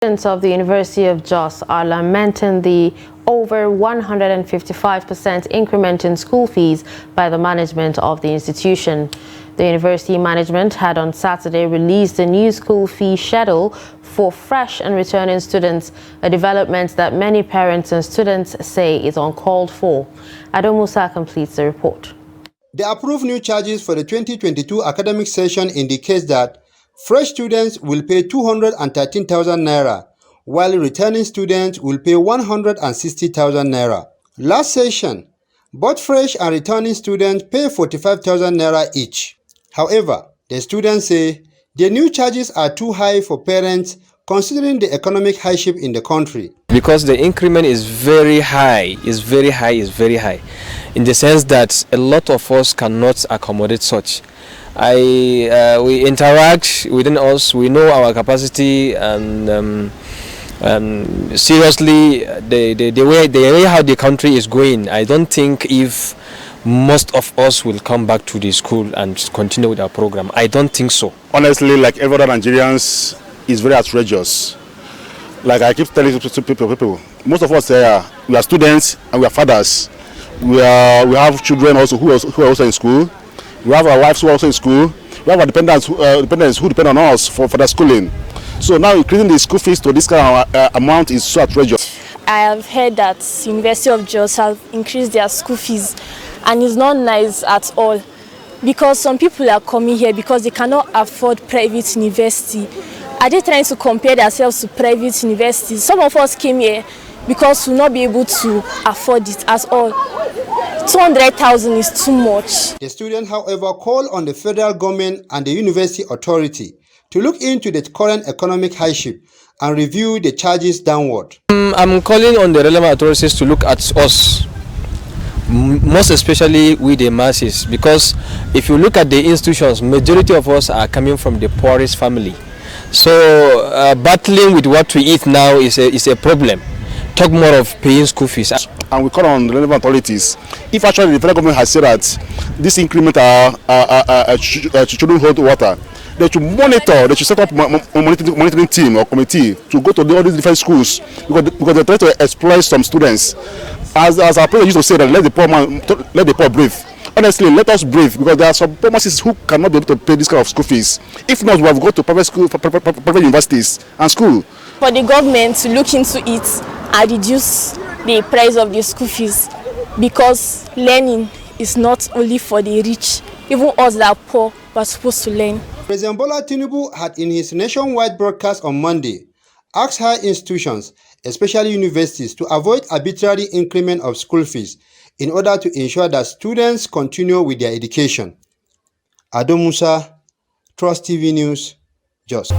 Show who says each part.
Speaker 1: Students of the University of Jos are lamenting the over 155% increment in school fees by the management of the institution. The university management had on Saturday released a new school fee schedule for fresh and returning students, a development that many parents and students say is uncalled for. Adam Musa completes the report.
Speaker 2: The approved new charges for the 2022 academic session indicates that fresh students will pay 213,000 naira, while returning students will pay 160,000 naira. Last session, both fresh and returning students pay 45,000 naira each. However, the students say the new charges are too high for parents considering the economic hardship in the country.
Speaker 3: Because the increment is very high, is very high, in the sense that a lot of us cannot accommodate such. We interact within us, we know our capacity, and seriously, the way how the country is going, I don't think if most of us will come back to the school and continue with our program. I don't think so.
Speaker 4: Honestly, like every other Nigerians, is very outrageous. Like I keep telling people, most of us we are students and we are fathers. We have children also who are also in school. We have our wives who are also in school. We have our dependents who depend on us for their schooling. So now increasing the school fees to this kind of amount is so outrageous.
Speaker 5: I have heard that University of Jos have increased their school fees, and it's not nice at all, because some people are coming here because they cannot afford private university. Are they trying to compare themselves to private universities? Some of us came here because we will not be able to afford it at all. 200,000 is too much.
Speaker 2: The students, however, call on the federal government and the university authority to look into the current economic hardship and review the charges downward.
Speaker 3: I'm calling on the relevant authorities to look at us, most especially with the masses, because if you look at the institutions, majority of us are coming from the poorest family. So battling with what we eat now is a problem. Talk more of paying school fees.
Speaker 4: And we call on the relevant authorities. If actually the federal government has said that this increment shouldn't hold water, they should monitor, they should set up a monitoring team or committee to go to all these different schools, because they try to exploit some students. As our president used to say, that let the poor breathe. Honestly, let us breathe, because there are some pharmacists who cannot be able to pay this kind of school fees. If not, we have got to private school, private universities and school.
Speaker 5: For the government to look into it and reduce the price of the school fees, because learning is not only for the rich. Even us that are poor were supposed to learn.
Speaker 2: President Bola Tinubu had in his nationwide broadcast on Monday asked higher institutions, especially universities, to avoid arbitrary increment of school fees in order to ensure that students continue with their education. Adam Musa, Trust TV News, Jos.